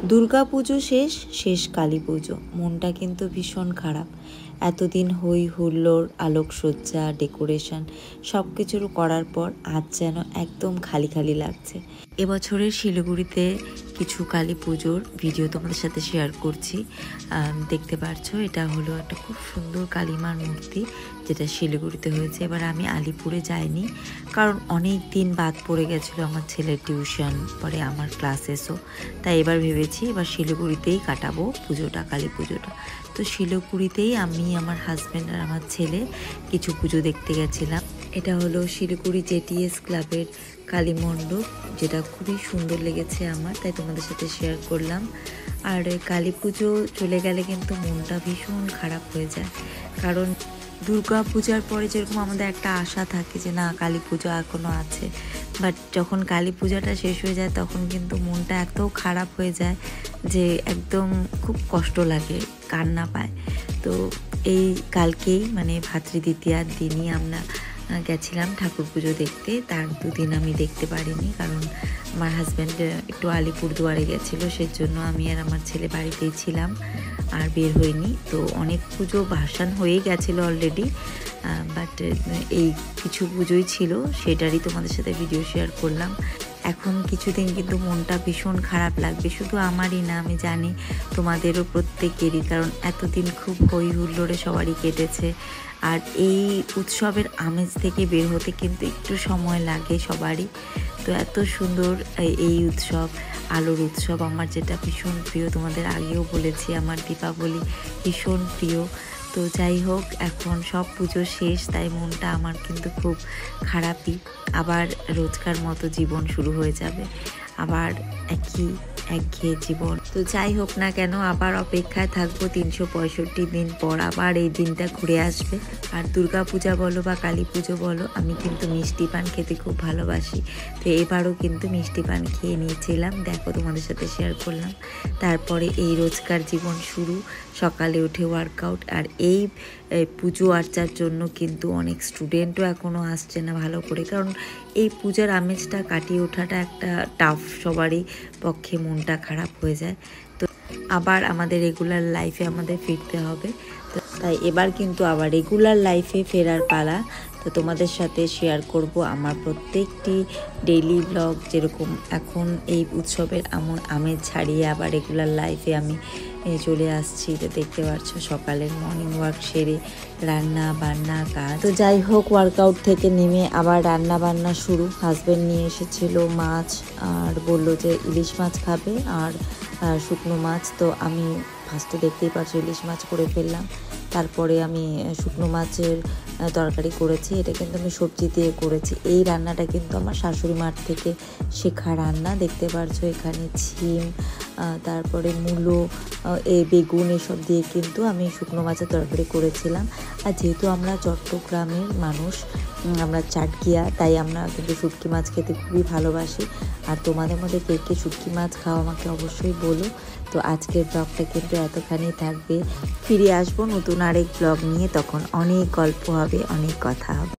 দুর্গা পুজো শেষ কালী পুজো, মনটা কিন্তু ভীষণ খারাপ। এতদিন হই হুল্লোড়, আলোকসজ্জা, ডেকোরেশন সব কিছুর করার পর আজ যেন একদম খালি খালি লাগছে। এবছরের শিলিগুড়িতে কিছু কালী পুজোর ভিডিও তোমাদের সাথে শেয়ার করছি। দেখতে পারছো, এটা হলো একটা খুব সুন্দর কালীমার মূর্তি, যেটা শিলিগুড়িতে হয়েছে। এবার আমি আলিপুরে যাইনি, কারণ অনেক দিন বাদ পড়ে গেছিলো আমার ছেলের টিউশন, পরে আমার ক্লাসেসও। তাই এবার ভেবেছি এবার শিলিগুড়িতেই কাটাবো পুজোটা, কালী পুজোটা। তো শিলিগুড়িতেই আমি, আমার হাজব্যান্ড আর আমার ছেলে কিছু পুজো দেখতে গেছিলাম। এটা হলো শিলিগুড়ি জেটিএস ক্লাবের কালী মণ্ডপ, যেটা খুবই সুন্দর লেগেছে আমার, তাই তোমাদের সাথে শেয়ার করলাম। আর কালী পুজো চলে গেলে কিন্তু মনটা ভীষণ খারাপ হয়ে যায়, কারণ দুর্গা পূজার পরে যেরকম আমাদের একটা আশা থাকে যে না কালী পুজো এখনও আছে, বাট যখন কালী পূজাটা শেষ হয়ে যায় তখন কিন্তু মনটা এত খারাপ হয়ে যায় যে একদম খুব কষ্ট লাগে, কান্না পায়। তো এই কালকেই মানে ভাতৃদ্বিতীয়ার দিনই আমরা গেছিলাম ঠাকুর পুজো দেখতে। তার দুদিন আমি দেখতে পারিনি, কারণ আমার হাজব্যান্ড একটু আলিপুরদুয়ারে গেছিলো, সেজন্য আমি আর আমার ছেলে বাড়িতেই ছিলাম, আর বের হইনি। তো অনেক পুজো ভাসান হয়ে গেছিলো অলরেডি, বাট এই কিছু পুজোই ছিল, সেটারই তোমাদের সাথে ভিডিও শেয়ার করলাম। এখন কিছুদিন কিন্তু মনটা ভীষণ খারাপ লাগবে, শুধু আমারই না, আমি জানি তোমাদেরও প্রত্যেকেরই, কারণ এতদিন খুব হই হুল্লোড়ে সবারই কেটেছে। আর এই উৎসবের আমেজ থেকে বের হতে কিন্তু একটু সময় লাগে সবারই। তো এত সুন্দর এই উৎসব, আলোর উৎসব আমার যেটা ভীষণ প্রিয়, তোমাদের আগেও বলেছি আমার দীপাবলি ভীষণ প্রিয়। তো যাই হোক, এখন সব পুজো শেষ, তাই মনটা আমার কিন্তু খুব খারাপই। আবার রোজকার মতো জীবন শুরু হয়ে যাবে, আবার একঘেয়ে জীবন। তো যাই হোক না কেন, আবার অপেক্ষায় থাকবো 365 দিন পর আবার এই দিনটা ঘুরে আসবে। আর দুর্গা পূজা বলো বা কালী পুজো বলো, আমি কিন্তু মিষ্টি পান খেতে খুব ভালোবাসি। তো এবারও কিন্তু মিষ্টি পান খেয়ে নিয়েছিলাম, দেখো তোমাদের সাথে শেয়ার করলাম। তারপরে এই রোজকার জীবন শুরু, সকালে উঠে ওয়ার্কআউট। আর এই পুজো আর্চার জন্য কিন্তু অনেক স্টুডেন্টও এখনও আসছে না ভালো করে, কারণ এই পূজার আমেজটা কাটিয়ে ওঠাটা একটা টাফ, সবারই পক্ষে মনটা খারাপ হয়ে যায়। তো আবার আমাদের রেগুলার লাইফে আমাদের ফিরতে হবে, তো তাই এবার কিন্তু আবার রেগুলার লাইফে ফেরার পালা। তো তোমাদের সাথে শেয়ার করব আমার প্রত্যেকটি ডেইলি ব্লগ, যেরকম এখন এই উৎসবের আমেজ ছাড়িয়ে আবার রেগুলার লাইফে আমি চলে আসছি। তো দেখতে পাচ্ছ সকালের মর্নিং ওয়াক সেরে রান্না বান্না কাজ। তো যাই হোক, ওয়ার্কআউট থেকে নেমে আবার রান্না বান্না শুরু। হাজব্যান্ড নিয়ে এসেছিল মাছ, আর বললো যে ইলিশ মাছ খাবে আর শুকনো মাছ। তো আমি ফার্স্টে দেখতেই পাচ্ছি ইলিশ মাছ করে ফেললাম, তারপরে আমি শুকনো মাছের তরকারি করেছি। এটা কিন্তু আমি সবজি দিয়ে করেছি। এই রান্নাটা কিন্তু আমার শাশুড়ি মার থেকে শেখা রান্না। দেখতে পারছো এখানে ছিম, তারপরে মূলো, বেগুন এসব দিয়ে কিন্তু আমি শুকনো মাছের তরকারি করেছিলাম। আর যেহেতু আমরা চট্টগ্রামের মানুষ, আমরা চাটকিয়া, তাই আমরা কিন্তু শুটকি মাছ খেতে খুবই ভালোবাসি। আর তোমাদের মধ্যে কে কে শুটকি মাছ খাও আমাকে অবশ্যই বলো। তো আজকের ব্লগটা কিন্তু এতখানি থাকবে, ফিরে আসবো নতুন আরেক ব্লগ নিয়ে, তখন অনেক গল্প হবে, অনেক কথা হবে।